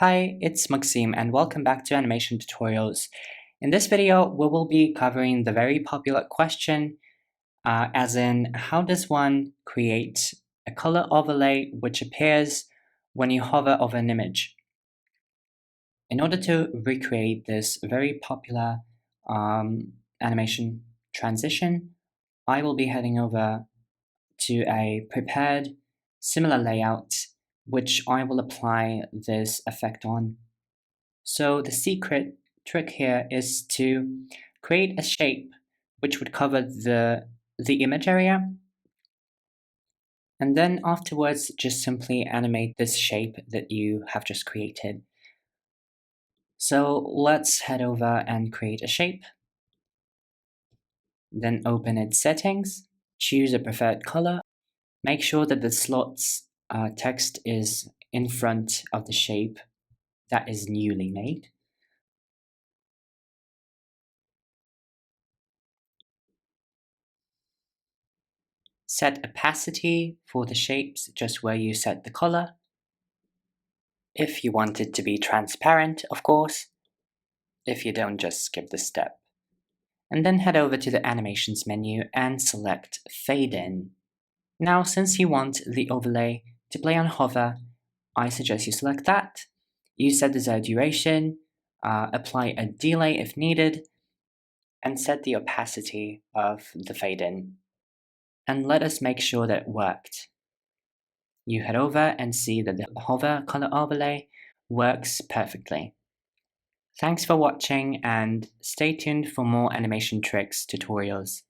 Hi, it's Maxim and welcome back to Animation Tutorials. In this video, we will be covering the very popular question, as in how does one create a color overlay which appears when you hover over an image. In order to recreate this very popular animation transition, I will be heading over to a prepared similar layout which I will apply this effect on. So the secret trick here is to create a shape which would cover the image area, and then afterwards just simply animate this shape that you have just created. So let's head over and create a shape, then open its settings, choose a preferred color, make sure that the slots text is in front of the shape that is newly made. Set opacity for the shapes just where you set the color. If you want it to be transparent, of course. If you don't, just skip this step. And then head over to the animations menu and select fade in. Now, since you want the overlay to play on hover, I suggest you select that. You set the Z duration, apply a delay if needed, and set the opacity of the fade in. And let us make sure that it worked. You head over and see that the hover color overlay works perfectly. Thanks for watching and stay tuned for more animation tricks tutorials.